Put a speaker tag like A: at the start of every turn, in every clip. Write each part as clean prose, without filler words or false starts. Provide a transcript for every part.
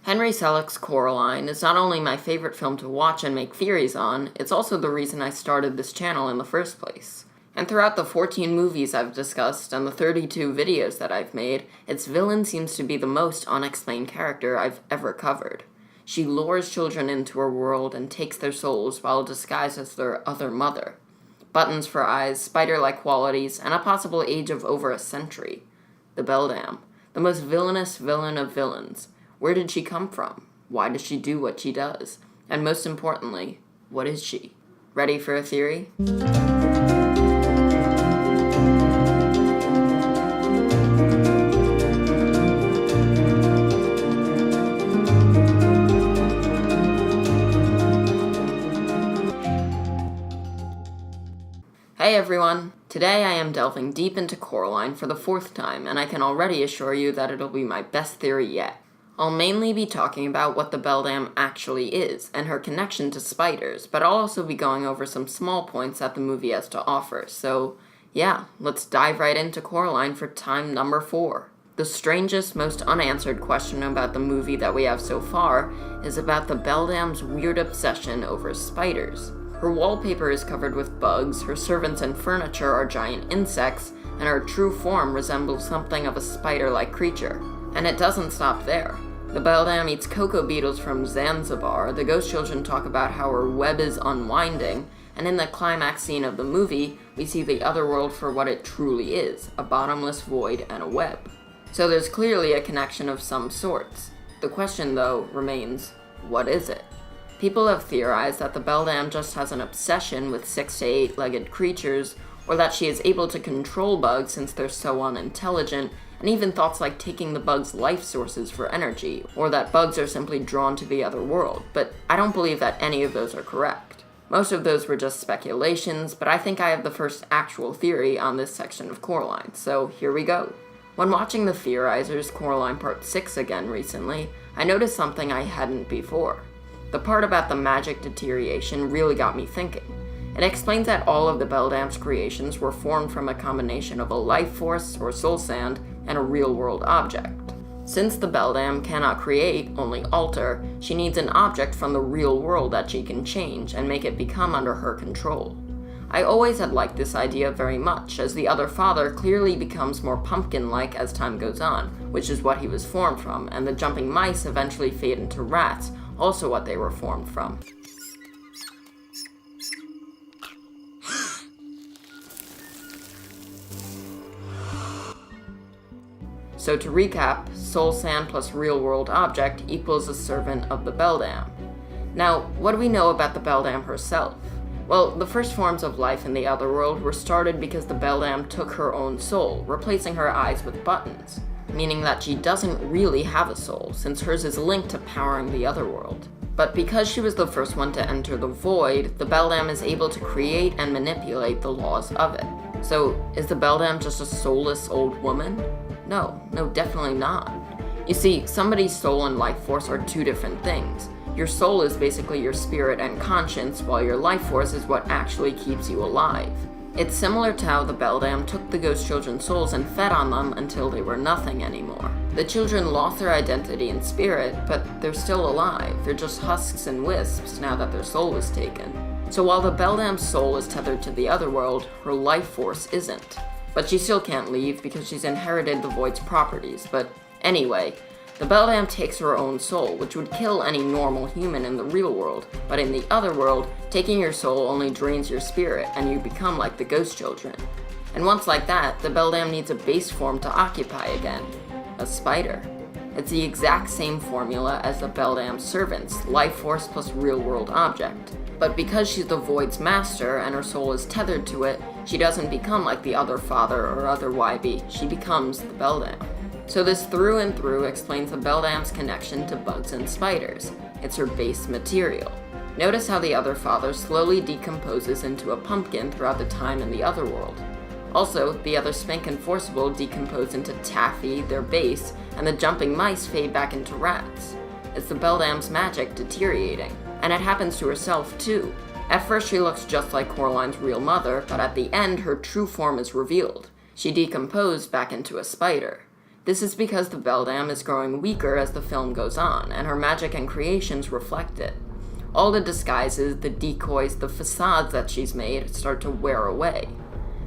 A: Henry Selick's Coraline is not only my favorite film to watch and make theories on, it's also the reason I started this channel in the first place. And throughout the 14 movies I've discussed and the 32 videos that I've made, its villain seems to be the most unexplained character I've ever covered. She lures children into her world and takes their souls while disguised as their other mother. Buttons for eyes, spider-like qualities, and a possible age of over a century. The Beldam, the most villainous villain of villains. Where did she come from? Why does she do what she does? And most importantly, what is she? Ready for a theory? Hey everyone! Today I am delving deep into Coraline for the 4th time, and I can already assure you that it'll be my best theory yet. I'll mainly be talking about what the Beldam actually is, and her connection to spiders, but I'll also be going over some small points that the movie has to offer, so yeah, let's dive right into Coraline for time number 4. The strangest, most unanswered question about the movie that we have so far is about the Beldam's weird obsession over spiders. Her wallpaper is covered with bugs, her servants and furniture are giant insects, and her true form resembles something of a spider-like creature. And it doesn't stop there. The Beldam eats cocoa beetles from Zanzibar, the ghost children talk about how her web is unwinding, and in the climax scene of the movie, we see the other world for what it truly is, a bottomless void and a web. So there's clearly a connection of some sorts. The question, though, remains, what is it? People have theorized that the Beldam just has an obsession with 6 to 8-legged creatures, or that she is able to control bugs since they're so unintelligent, and even thoughts like taking the bugs' life sources for energy, or that bugs are simply drawn to the other world, but I don't believe that any of those are correct. Most of those were just speculations, but I think I have the first actual theory on this section of Coraline, so here we go. When watching The Theorizers Coraline Part 6 again recently, I noticed something I hadn't before. The part about the magic deterioration really got me thinking. It explains that all of the Beldam's creations were formed from a combination of a life force, or soul sand, and a real-world object. Since the Beldam cannot create, only alter, she needs an object from the real world that she can change and make it become under her control. I always had liked this idea very much, as the other father clearly becomes more pumpkin-like as time goes on, which is what he was formed from, and the jumping mice eventually fade into rats, also what they were formed from. So to recap, soul sand plus real-world object equals a servant of the Beldam. Now, what do we know about the Beldam herself? Well, the first forms of life in the other world were started because the Beldam took her own soul, replacing her eyes with buttons, meaning that she doesn't really have a soul, since hers is linked to powering the other world. But because she was the first one to enter the void, the Beldam is able to create and manipulate the laws of it. So, is the Beldam just a soulless old woman? No, definitely not. You see, somebody's soul and life force are two different things. Your soul is basically your spirit and conscience, while your life force is what actually keeps you alive. It's similar to how the Beldam took the ghost children's souls and fed on them until they were nothing anymore. The children lost their identity and spirit, but they're still alive. They're just husks and wisps now that their soul was taken. So while the Beldam's soul is tethered to the other world, her life force isn't. But she still can't leave because she's inherited the void's properties. But anyway, the Beldam takes her own soul, which would kill any normal human in the real world, but in the other world, taking your soul only drains your spirit, and you become like the ghost children. And once like that, the Beldam needs a base form to occupy again. A spider. It's the exact same formula as the Beldam's servants, life force plus real-world object. But because she's the void's master, and her soul is tethered to it, she doesn't become like the other father or other YB, she becomes the Beldam. So this through and through explains the Beldam's connection to bugs and spiders. It's her base material. Notice how the other father slowly decomposes into a pumpkin throughout the time in the other world. Also, the other Spink and Forcible decompose into taffy, their base, and the jumping mice fade back into rats. It's the Beldam's magic deteriorating, and it happens to herself too. At first she looks just like Coraline's real mother, but at the end her true form is revealed. She decomposed back into a spider. This is because the Beldam is growing weaker as the film goes on, and her magic and creations reflect it. All the disguises, the decoys, the facades that she's made start to wear away.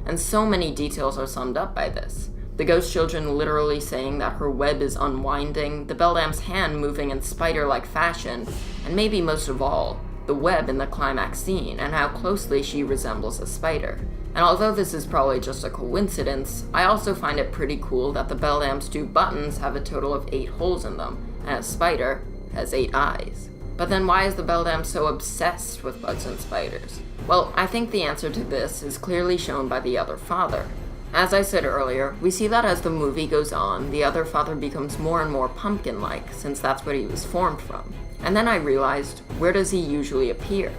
A: And so many details are summed up by this. The ghost children literally saying that her web is unwinding, the Beldam's hand moving in spider-like fashion, and maybe most of all, the web in the climax scene and how closely she resembles a spider. And although this is probably just a coincidence, I also find it pretty cool that the Beldam's 2 buttons have a total of 8 holes in them, and a spider has 8 eyes. But then why is the Beldam so obsessed with bugs and spiders? Well, I think the answer to this is clearly shown by the other father. As I said earlier, we see that as the movie goes on, the other father becomes more and more pumpkin-like, since that's what he was formed from. And then I realized, where does he usually appear?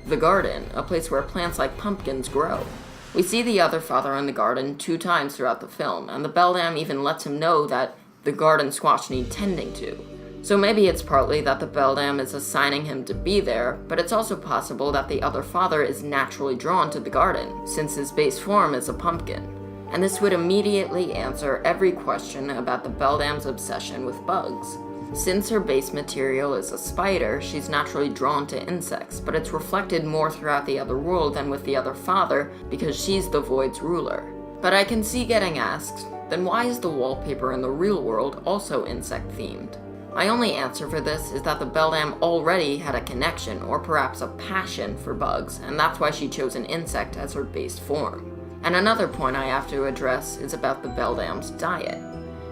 A: The garden, a place where plants like pumpkins grow. We see the other father in the garden 2 times throughout the film, and the Beldam even lets him know that the garden squash need tending to. So maybe it's partly that the Beldam is assigning him to be there, but it's also possible that the other father is naturally drawn to the garden, since his base form is a pumpkin. And this would immediately answer every question about the Beldam's obsession with bugs. Since her base material is a spider, she's naturally drawn to insects, but it's reflected more throughout the other world than with the other father because she's the void's ruler. But I can see getting asked, then why is the wallpaper in the real world also insect-themed? My only answer for this is that the Beldam already had a connection, or perhaps a passion, for bugs, and that's why she chose an insect as her base form. And another point I have to address is about the Beldam's diet.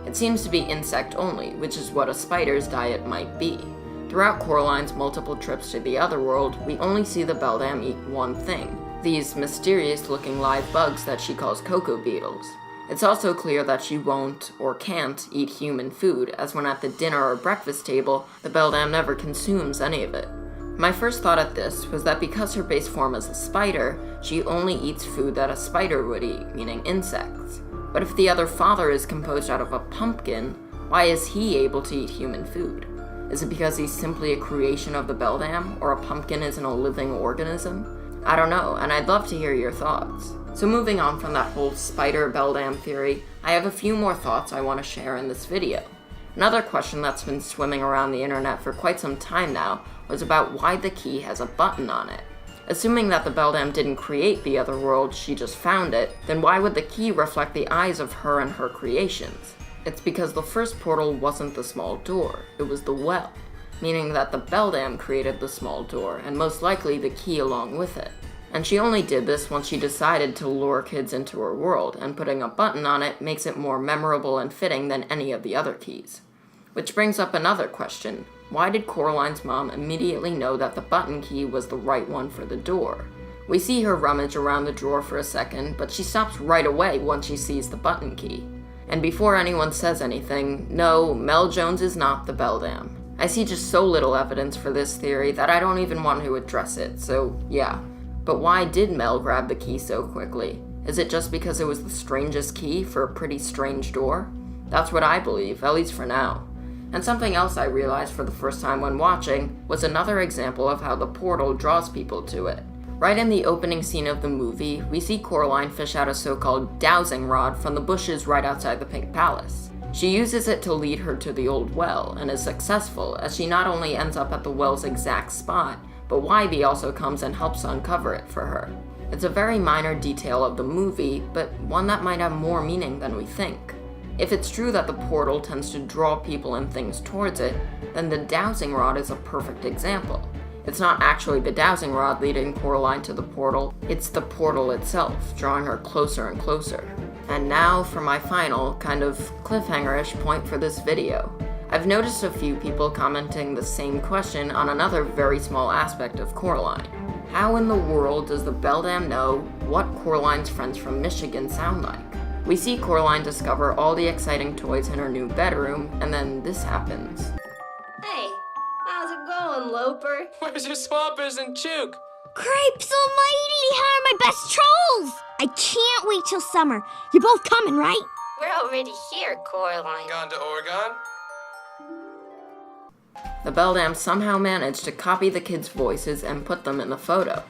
A: It seems to be insect only, which is what a spider's diet might be. Throughout Coraline's multiple trips to the other world, we only see the Beldam eat one thing, these mysterious-looking live bugs that she calls cocoa beetles. It's also clear that she won't, or can't, eat human food, as when at the dinner or breakfast table, the Beldam never consumes any of it. My first thought at this was that because her base form is a spider, she only eats food that a spider would eat, meaning insects. But if the other father is composed out of a pumpkin, why is he able to eat human food? Is it because he's simply a creation of the Beldam, or a pumpkin isn't a living organism? I don't know, and I'd love to hear your thoughts. So moving on from that whole spider Beldam theory, I have a few more thoughts I want to share in this video. Another question that's been swimming around the internet for quite some time now was about why the key has a button on it. Assuming that the Beldam didn't create the other world, she just found it, then why would the key reflect the eyes of her and her creations? It's because the first portal wasn't the small door, it was the well, meaning that the Beldam created the small door, and most likely the key along with it. And she only did this once she decided to lure kids into her world, and putting a button on it makes it more memorable and fitting than any of the other keys. Which brings up another question. Why did Coraline's mom immediately know that the button key was the right one for the door? We see her rummage around the drawer for a second, but she stops right away once she sees the button key. And before anyone says anything, no, Mel Jones is not the Beldam. I see just so little evidence for this theory that I don't even want to address it, so yeah. But why did Mel grab the key so quickly? Is it just because it was the strangest key for a pretty strange door? That's what I believe, at least for now. And something else I realized for the first time when watching was another example of how the portal draws people to it. Right in the opening scene of the movie, we see Coraline fish out a so-called dowsing rod from the bushes right outside the Pink Palace. She uses it to lead her to the old well, and is successful, as she not only ends up at the well's exact spot, but Wybie also comes and helps uncover it for her. It's a very minor detail of the movie, but one that might have more meaning than we think. If it's true that the portal tends to draw people and things towards it, then the dowsing rod is a perfect example. It's not actually the dowsing rod leading Coraline to the portal, it's the portal itself, drawing her closer and closer. And now for my final, kind of cliffhanger-ish point for this video. I've noticed a few people commenting the same question on another very small aspect of Coraline. How in the world does the Beldam know what Coraline's friends from Michigan sound like? We see Coraline discover all the exciting toys in her new bedroom, and then this happens.
B: Hey, how's it going, Loper?
C: Where's your swampers and Chook?
D: Cripes almighty, how are my best trolls? I can't wait till summer. You're both coming, right?
B: We're already here, Coraline.
C: Gone to Oregon?
A: The Beldam somehow managed to copy the kids' voices and put them in the photo.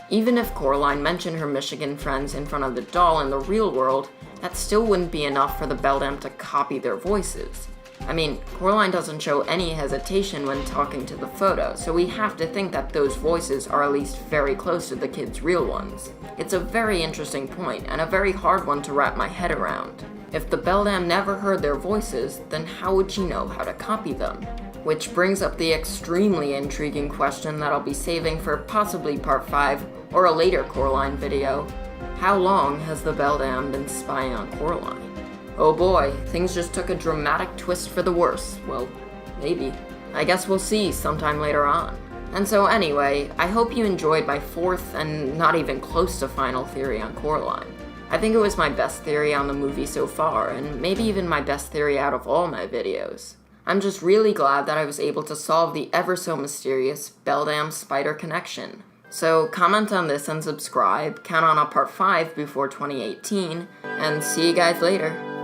A: Even if Coraline mentioned her Michigan friends in front of the doll in the real world, that still wouldn't be enough for the Beldam to copy their voices. I mean, Coraline doesn't show any hesitation when talking to the photo, so we have to think that those voices are at least very close to the kids' real ones. It's a very interesting point, and a very hard one to wrap my head around. If the Beldam never heard their voices, then how would she know how to copy them? Which brings up the extremely intriguing question that I'll be saving for possibly part 5 or a later Coraline video. How long has the Beldam been spying on Coraline? Oh boy, things just took a dramatic twist for the worse. Well, maybe. I guess we'll see sometime later on. And so anyway, I hope you enjoyed my 4th and not even close to final theory on Coraline. I think it was my best theory on the movie so far, and maybe even my best theory out of all my videos. I'm just really glad that I was able to solve the ever so mysterious Beldam spider connection. So comment on this and subscribe, count on a part 5 before 2018, and see you guys later.